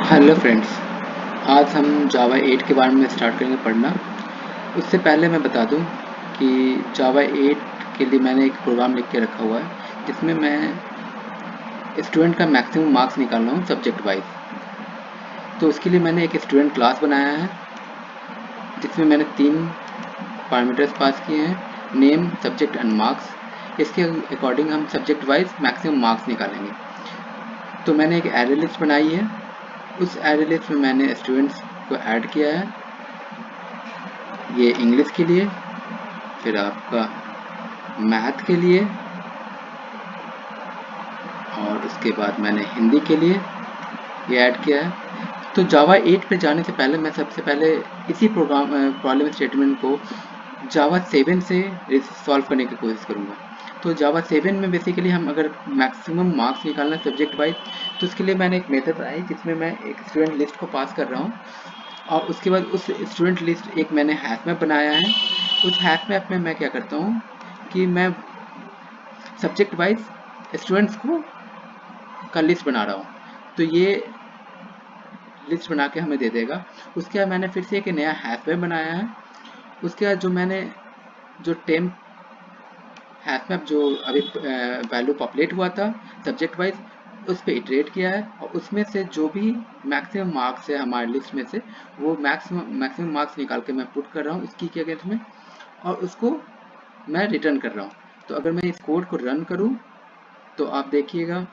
Hello friends, आज हम जावा 8 के बारे में स्टार्ट करेंगे पढ़ना। उससे पहले मैं बता दूं कि जावा 8 के लिए मैंने एक प्रोग्राम लिख के रखा हुआ है जिसमें मैं स्टूडेंट का मैक्सिमम मार्क्स निकाल रहा हूँ सब्जेक्ट वाइज। तो उसके लिए मैंने एक स्टूडेंट क्लास बनाया है जिसमें मैंने 3 पैरामीटर्स पास किए हैं, नेम, सब्जेक्ट एंड मार्क्स। इसके अकॉर्डिंग हम सब्जेक्ट वाइज मैक्सिमम मार्क्स निकालेंगे। तो मैंने एक एरे लिस्ट बनाई है, उस एरे लिस्ट में मैंने स्टूडेंट्स को ऐड किया है। ये इंग्लिश के लिए, फिर आपका मैथ के लिए, और उसके बाद मैंने हिंदी के लिए ये ऐड किया है। तो जावा 8 पे जाने से पहले मैं सबसे पहले इसी प्रॉब्लम स्टेटमेंट को जावा 7 से सॉल्व करने की कोशिश करूँगा। तो जावा 7 में बेसिकली हम अगर मैक्सिमम मार्क्स निकालना सब्जेक्ट वाइज, तो उसके लिए मैंने एक मेथड बनाई जिसमें मैं एक स्टूडेंट लिस्ट को पास कर रहा हूँ, और उसके बाद उस स्टूडेंट लिस्ट एक मैंने हैश मैप बनाया है। उस हैश मैप में मैं क्या करता हूँ कि मैं सब्जेक्ट वाइज स्टूडेंट्स को का लिस्ट बना रहा हूँ। तो ये लिस्ट बना के हमें दे देगा। उसके बाद मैंने फिर से एक नया हैश मैप बनाया है। उसके बाद जो टेम्प हैश मैप जो अभी वैल्यू पॉपुलेट हुआ था सब्जेक्ट वाइज, उस पर इटरेट किया है, और उसमें से जो भी मैक्सिमम मार्क्स है हमारे लिस्ट में से, वो मैक्सिमम मार्क्स निकाल के मैं पुट कर रहा हूँ इसकी के अगेंस्ट में, और उसको मैं रिटर्न कर रहा हूँ। तो अगर मैं इस कोड को रन करूँ तो आप देखिएगा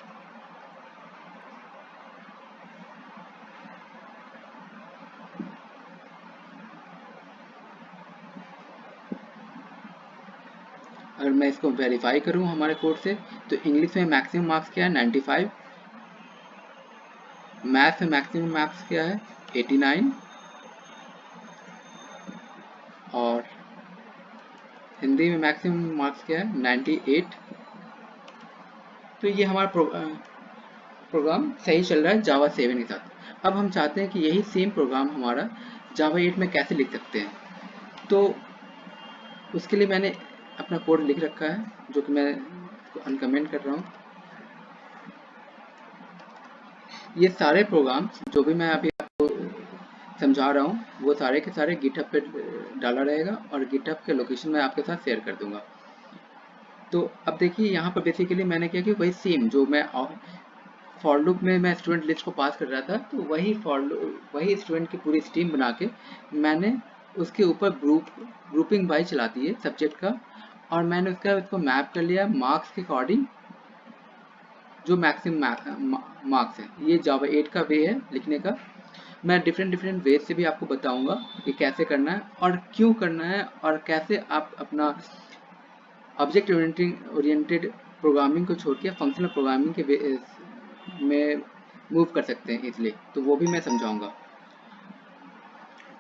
अगर मैं इसको वेरीफाई करूं हमारे कोड से, तो इंग्लिश में मैक्सिमम मार्क्स क्या है 95, मैथ में मैक्सिमम मार्क्स क्या है 89, और हिंदी में मैक्सिमम मार्क्स क्या है 98। तो ये हमारा प्रोग्राम सही चल रहा है जावा 7 के साथ। अब हम चाहते हैं कि यही सेम प्रोग्राम हमारा जावा 8 में कैसे लिख सकते हैं। तो उसके लिए मैंने अपना कोड लिख रखा है, जो कि मैं इसको अनकमेंट कर रहा हूँ। ये सारे प्रोग्राम्स जो भी मैं अभी आपको समझा रहा हूँ, वो सारे के सारे गिटहब पे डाला रहेगा, और गिटहब के लोकेशन मैं आपके साथ शेयर कर दूंगा। तो अब देखिए यहाँ पर बेसिकली मैंने क्या किया, वही सेम जो मैं फॉर लूप में मैं स्टूडेंट लिस्ट को पास कर रहा था, तो वही स्टूडेंट की पूरी स्ट्रीम बना के मैंने उसके ऊपर ग्रुपिंग बाई चला दी है सब्जेक्ट का, और मैंने उसको मैप कर लिया मार्क्स के अकॉर्डिंग, जो मैक्सिमम मार्क्स है। ये जावा 8 का वे है लिखने का। मैं डिफरेंट वेज से भी आपको बताऊंगा कि कैसे करना है और क्यों करना है, और कैसे आप अपना ऑब्जेक्ट ओरिएंटेड प्रोग्रामिंग को छोड़ के फंक्शनल प्रोग्रामिंग के में मूव कर सकते हैं इसलिए, तो वो भी मैं समझाऊंगा।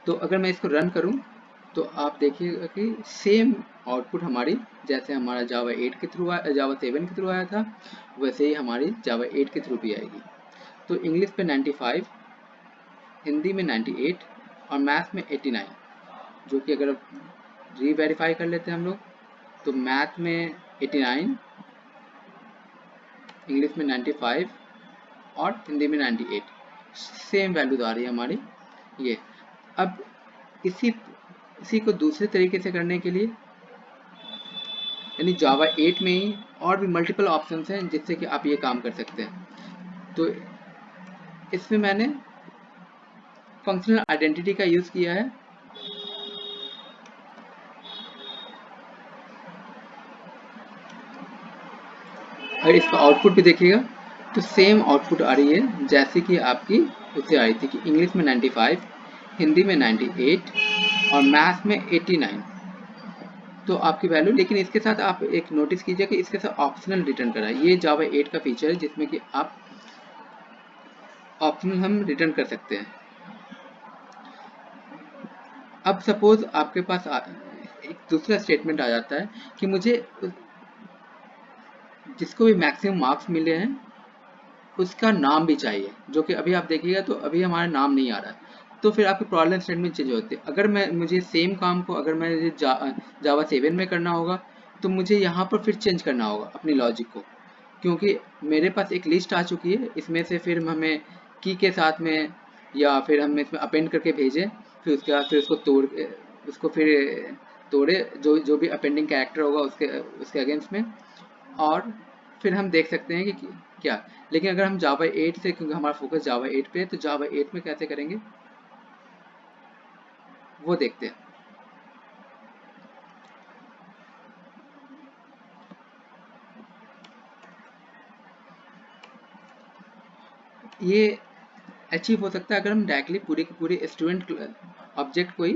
तो अगर मैं इसको रन करूं तो आप देखिएगा कि सेम आउटपुट हमारी, जैसे हमारा जावा 8 के थ्रू जावा 7 के थ्रू आया था, वैसे ही हमारी जावा 8 के थ्रू भी आएगी। तो इंग्लिश पे 95, हिंदी में 98, और मैथ में 89, जो कि अगर री वेरीफाई कर लेते हैं हम लोग, तो मैथ में 89, इंग्लिश में 95, और हिंदी में 98, सेम वैल्यू आ रही है हमारी ये। अब इसी को दूसरे तरीके से करने के लिए, यानी जावा 8 में ही और भी मल्टीपल ऑप्शंस हैं जिससे कि आप ये काम कर सकते हैं। तो इसमें मैंने फंक्शनल आइडेंटिटी का यूज़ किया है। और इसका आउटपुट भी देखिएगा तो सेम आउटपुट आ रही है जैसे कि आपकी उससे आ रही थी, कि इंग्लिश में 95, हिंदी में 98, और मैथ में 89। तो आपकी वैल्यू, लेकिन इसके साथ आप एक नोटिस कीजिए कि इसके साथ ऑप्शनल रिटर्न करा है। ये जावा 8 का फीचर है जिसमें कि आप ऑप्शनल हम रिटर्न कर सकते हैं। अब सपोज आपके पास एक दूसरा स्टेटमेंट आ जाता है कि मुझे जिसको भी मैक्सिमम मार्क्स मिले हैं उसका नाम भी चाहिए, जो कि अभी आप देखिएगा तो अभी हमारा नाम नहीं आ रहा है। तो फिर आपकी प्रॉब्लम स्टेटमेंट चेंज होती है। अगर मुझे सेम काम को अगर मैं जावा 7 में करना होगा, तो मुझे यहाँ पर फिर चेंज करना होगा अपनी लॉजिक को, क्योंकि मेरे पास एक लिस्ट आ चुकी है। इसमें से फिर हमें की के साथ में या फिर हम इसमें अपेंड करके भेजें, फिर उसके बाद फिर उसको तोड़ के उसको फिर तोड़े जो जो भी अपेंडिंग कैरेक्टर होगा उसके अगेंस्ट में, और फिर हम देख सकते हैं कि क्या। लेकिन अगर हम जावा 8 से, क्योंकि हमारा फोकस जावा 8 पे है, तो जावा 8 में कैसे करेंगे वो देखते हैं। ये अचीव हो सकता है अगर हम डायरेक्टली पूरी की पूरी स्टूडेंट ऑब्जेक्ट को ही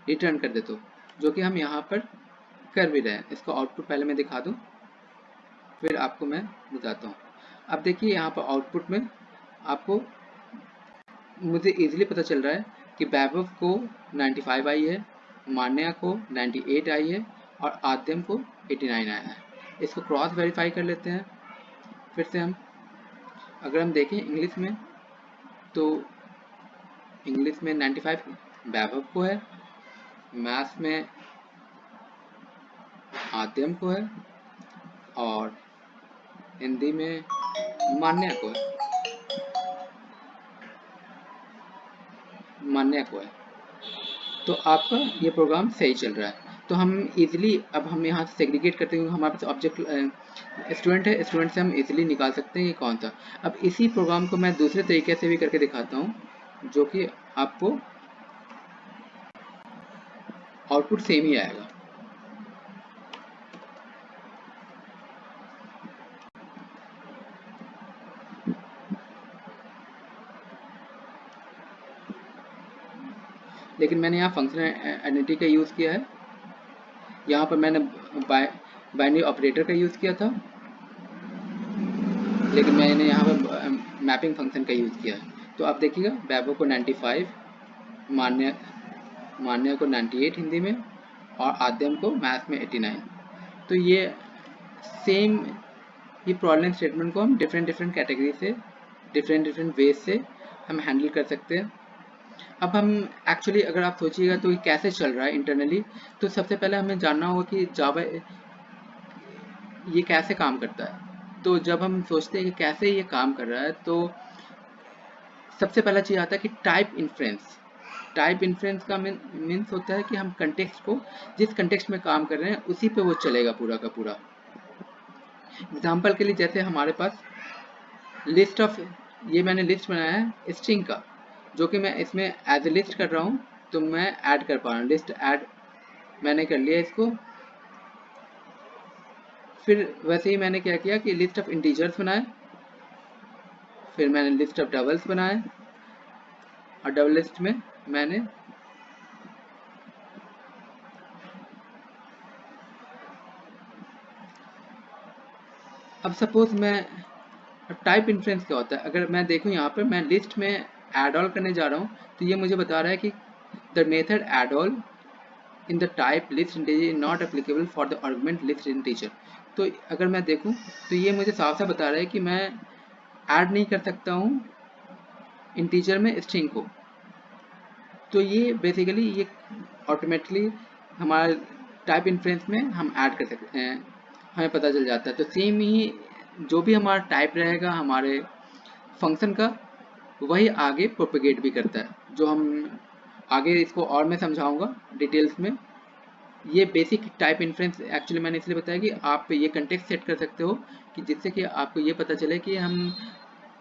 रिटर्न कर दे, तो जो कि हम यहाँ पर कर भी रहे हैं। इसको आउटपुट पहले मैं दिखा दूँ, फिर आपको मैं बताता हूँ। अब देखिए यहाँ पर आउटपुट में आपको मुझे इजीली पता चल रहा है कि वैभव को 95 आई है, मान्या को 98 आई है और आद्यम को 89 आया है। इसको क्रॉस वेरीफाई कर लेते हैं फिर से हम। अगर हम देखें इंग्लिश में, तो इंग्लिश में 95 वैभव को है, मैथ्स में आद्यम को है और हिंदी में मान्या को है, मान्या को है। तो आपका ये प्रोग्राम सही चल रहा है। तो हम इजीली अब हम यहाँ से सेग्रीगेट करते हैं, हमारे पास ऑब्जेक्ट स्टूडेंट है, स्टूडेंट से हम इजीली निकाल सकते हैं कि कौन सा। अब इसी प्रोग्राम को मैं दूसरे तरीके से भी करके दिखाता हूँ, जो कि आपको आउटपुट सेम ही आएगा। लेकिन मैंने यहाँ फंक्शन आइडेंटिटी का यूज़ किया है, यहाँ पर मैंने बाइनरी ऑपरेटर का यूज़ किया था, लेकिन मैंने यहाँ पर मैपिंग फंक्शन का यूज़ किया है। तो आप देखिएगा वैभव को 95, मान्या मान्या को 98 हिंदी में और आद्यम को मैथ्स में 89। तो ये सेम ये प्रॉब्लम स्टेटमेंट को हम डिफरेंट डिफरेंट कैटेगरी से, डिफरेंट डिफरेंट वेज से हम हैंडल कर सकते हैं। अब हम एक्चुअली अगर आप सोचिएगा तो ये कैसे चल रहा है इंटरनली, तो सबसे पहले हमें जानना होगा कि जावा ये कैसे काम करता है। तो जब हम सोचते हैं कि कैसे ये काम कर रहा है, तो सबसे पहला चीज़ आता है कि टाइप इन्फ्रेंस। टाइप इन्फ्रेंस का मीन्स होता है कि हम कंटेक्स्ट को, जिस कंटेक्स्ट में काम कर रहे हैं उसी पे वो चलेगा पूरा का पूरा। एग्जाम्पल के लिए जैसे हमारे पास लिस्ट ऑफ, ये मैंने लिस्ट बनाया है स्ट्रिंग का, जो कि मैं इसमें एज ए लिस्ट कर रहा हूँ, तो मैं ऐड कर पा रहा हूँ। लिस्ट ऐड मैंने कर लिया इसको। फिर वैसे ही मैंने क्या किया कि लिस्ट ऑफ इंटीजर्स बनाए, फिर मैंने लिस्ट ऑफ डबल्स बनाए, और डबल लिस्ट में मैंने अब सपोज मैं टाइप इन्फ्रेंस क्या होता है, अगर मैं देखूं यहाँ पर मैं लिस्ट में एड ऑल करने जा रहा हूँ, तो ये मुझे बता रहा है कि the method add all in the type list integer not applicable for the argument list integer. तो अगर मैं देखूं तो ये मुझे साफ साफ बता रहा है कि मैं ऐड नहीं कर सकता हूँ इंटीजर में स्ट्रिंग को। तो ये बेसिकली ये ऑटोमेटिकली हमारा टाइप इन्फ्रेंस में हम ऐड कर सकते हैं, हमें पता चल जाता है। तो सेम ही जो भी हमारा टाइप रहेगा हमारे फंक्शन का, वही आगे प्रोपेगेट भी करता है, जो हम आगे इसको और मैं समझाऊंगा डिटेल्स में। ये बेसिक टाइप इन्फ्रेंस एक्चुअली मैंने इसलिए बताया कि आप ये कंटेक्स्ट सेट कर सकते हो कि जिससे कि आपको ये पता चले कि हम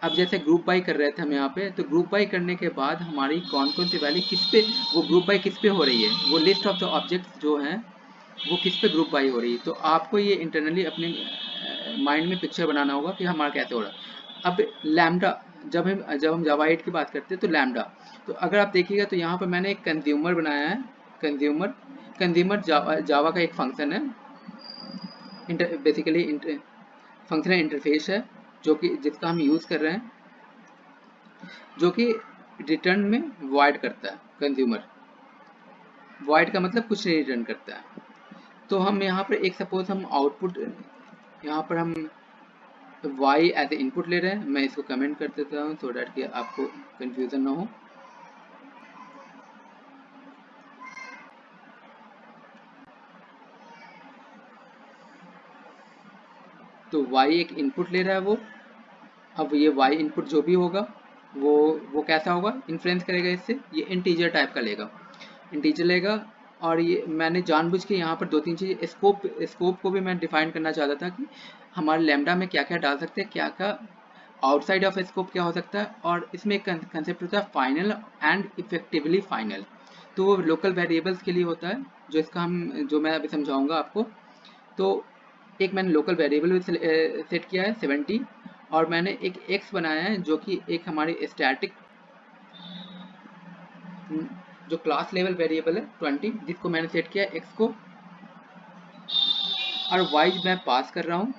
अब जैसे ग्रुप बाई कर रहे थे हम यहाँ पे, तो ग्रुप बाई करने के बाद हमारी कौन कौन सी वैल्यू किस पे, वो ग्रुप बाई किस पे हो रही है, वो लिस्ट ऑफ द ऑब्जेक्ट्स जो हैं वो किस पे ग्रुप बाई हो रही है। तो आपको ये इंटरनली अपने माइंड में पिक्चर बनाना होगा कि हमारा कैसे हो रहा है। अब लैम्डा, जब हम जावा 8 की बात करते हैं तो लैम्डा, तो अगर आप देखिएगा तो यहाँ पर मैंने एक कंज्यूमर बनाया है। कंज्यूमर कंज्यूमर जावा का एक फंक्शन है, बेसिकली फंक्शनल इंटरफेस है, जो कि जिसका हम यूज़ कर रहे हैं, जो कि रिटर्न में वॉइड करता है। कंज्यूमर वॉइड का मतलब कुछ नहीं रिटर्न करता है। तो हम यहाँ पर एक सपोज हम आउटपुट, यहाँ पर हम y एज ए इनपुट ले रहे हैं। मैं इसको कमेंट कर देता हूँ सो डैट कि आपको कंफ्यूजन ना हो। तो y एक इनपुट ले रहा है वो। अब ये y इनपुट जो भी होगा वो वो कैसा होगा, इन्फ्लुएंस करेगा इससे, ये इंटीजर टाइप का लेगा, इंटीजर लेगा। और ये मैंने जानबूझ के यहाँ पर दो तीन चीज़, स्कोप को भी मैं डिफाइन करना चाहता था कि हमारे लैम्डा में क्या क्या डाल सकते हैं, क्या क्या आउटसाइड ऑफ स्कोप क्या हो सकता है। और इसमें एक कंसेप्ट होता है फाइनल एंड इफेक्टिवली फाइनल, तो वो लोकल वेरिएबल्स के लिए होता है, जो इसका हम जो मैं अभी समझाऊंगा आपको। तो एक मैंने लोकल वेरिएबल भी सेट किया है 70, और मैंने एक x बनाया है जो कि एक हमारी स्टैटिक जो क्लास लेवल वेरिएबल है 20, जिसको मैंने सेट किया है x को, और y मैं पास कर रहा हूँ।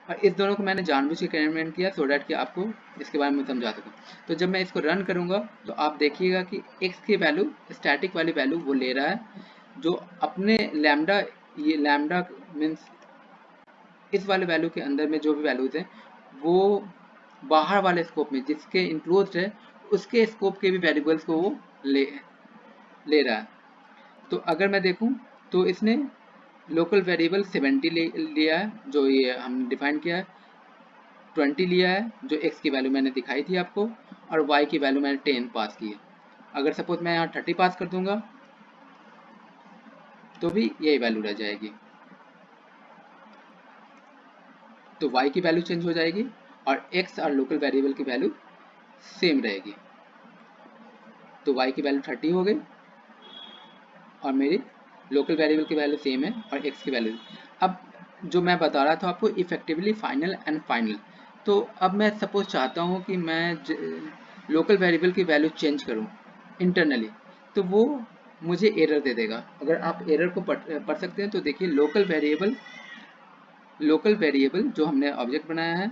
और इस दोनों को मैंने जानबूझ के कमेंट किया सो डैट कि आपको इसके बारे में समझा सकूँ। तो जब मैं इसको रन करूँगा तो आप देखिएगा कि x की वैल्यू, स्टैटिक वाली वैल्यू वो ले रहा है, जो अपने लैम्डा, ये लैम्डा मीन्स इस वाले वैल्यू के अंदर में जो भी वैल्यूज हैं वो बाहर वाले स्कोप में जिसके इंक्लोज्ड है उसके स्कोप के भी वेरिएबल्स को वो ले रहा है। तो अगर मैं देखूं तो इसने लोकल वेरिएबल 70 लिया है, जो ये हमने डिफाइन किया है, 20 लिया है जो x की वैल्यू मैंने दिखाई थी आपको, और y की वैल्यू मैंने 10 पास की है। अगर सपोज मैं यहाँ 30 पास कर दूंगा तो भी यही वैल्यू रह जाएगी, तो y की वैल्यू चेंज हो जाएगी और x और लोकल वेरिएबल की वैल्यू सेम रहेगी। तो y की वैल्यू 30 हो गई और मेरी लोकल वेरिएबल की वैल्यू सेम है और x की वैल्यू। अब जो मैं बता रहा था आपको इफेक्टिवली फाइनल एंड फाइनल, तो अब मैं सपोज चाहता हूँ कि मैं लोकल वेरिएबल की वैल्यू चेंज करूँ इंटरनली, तो वो मुझे एरर दे देगा। अगर आप एरर को पढ़ सकते हैं तो देखिए, लोकल वेरिएबल जो हमने ऑब्जेक्ट बनाया है,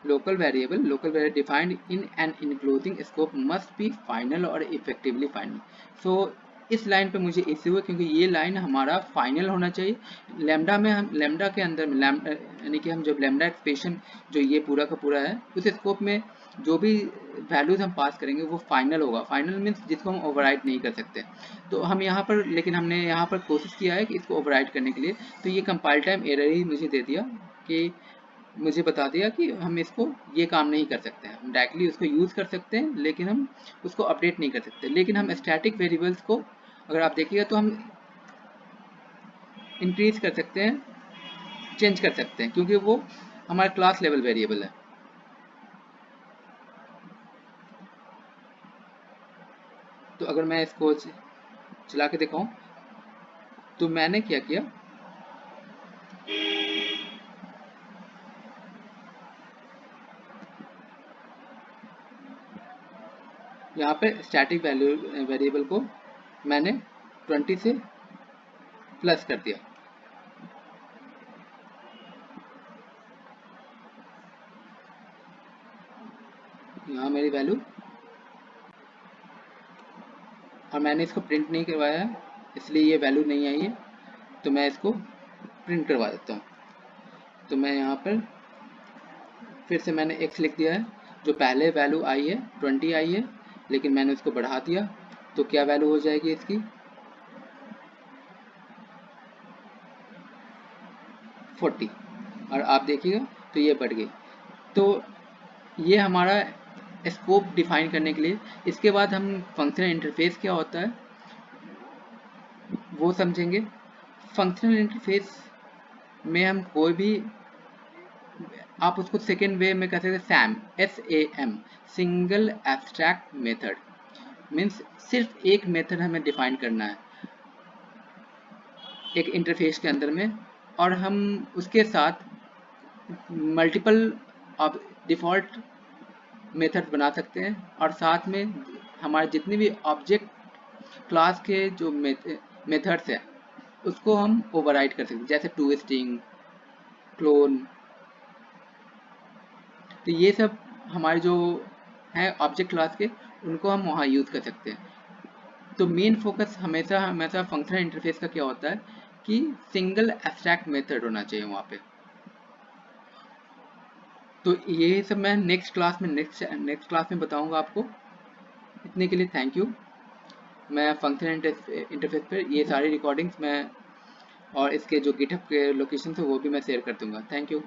local variable defined in an enclosing scope must be final or effectively final। so इस लाइन पे मुझे इश्यू है क्योंकि ये लाइन हमारा फाइनल होना चाहिए। लैम्डा में हम लैम्डा के अंदर में यानी कि हम जब लैम्डा एक्सप्रेशन जो ये पूरा का पूरा है उस स्कोप में जो भी वैल्यूज हम पास करेंगे वो फाइनल होगा। फाइनल मीन्स जिसको हम ओवरराइड नहीं कर सकते। तो हम यहाँ पर, लेकिन हमने यहाँ पर कोशिश किया है कि इसको ओवरराइड करने के लिए, तो ये कंपाइल टाइम एरर ही मुझे दे दिया कि मुझे बता दिया कि हम इसको ये काम नहीं कर सकते हैं। हम डायरेक्टली उसको यूज़ कर सकते हैं लेकिन हम उसको अपडेट नहीं कर सकते। लेकिन हम स्टैटिक वेरिएबल्स को अगर आप देखिएगा तो हम इंक्रीज कर सकते हैं, चेंज कर सकते हैं, क्योंकि वो हमारा क्लास लेवल वेरिएबल है। तो अगर मैं इसको चला के दिखाऊं तो मैंने क्या किया, यहाँ पे स्टैटिक वेरिएबल को मैंने 20 से प्लस कर दिया। यहाँ मेरी वैल्यू, और मैंने इसको प्रिंट नहीं करवाया है इसलिए ये वैल्यू नहीं आई है, तो मैं इसको प्रिंट करवा देता हूँ। तो मैं यहाँ पर फिर से मैंने x लिख दिया है, जो पहले वैल्यू आई है 20 आई है, लेकिन मैंने उसको बढ़ा दिया, तो क्या वैल्यू हो जाएगी इसकी 40, और आप देखिएगा तो ये बढ़ गई। तो ये हमारा स्कोप डिफाइन करने के लिए। इसके बाद हम फंक्शनल इंटरफेस क्या होता है वो समझेंगे। फंक्शनल इंटरफेस में हम कोई भी, आप उसको सेकेंड वे में कह सकते हैं Sam, SAM, single abstract method, means सिर्फ एक मेथड हमें डिफाइन करना है एक इंटरफेस के अंदर में, और हम उसके साथ मल्टीपल डिफ़ॉल्ट मेथड बना सकते हैं, और साथ में हमारे जितने भी ऑब्जेक्ट क्लास के जो मेथड्स हैं उसको हम ओवरराइड कर सकते हैं, जैसे टू स्ट्रिंग, क्लोन। तो ये सब हमारे जो हैं ऑब्जेक्ट क्लास के, उनको हम वहाँ यूज़ कर सकते हैं। तो मेन फोकस हमेशा हमेशा फंक्शनल इंटरफेस का क्या होता है कि सिंगल एब्स्ट्रैक्ट मेथड होना चाहिए वहाँ पे। तो ये सब मैं नेक्स्ट क्लास में बताऊंगा आपको। इतने के लिए थैंक यू। मैं फंक्शनल इंटरफेस पर ये सारी रिकॉर्डिंग्स मैं और इसके जो गिटहब के लोकेशन है वो भी मैं शेयर कर दूंगा। Thank you.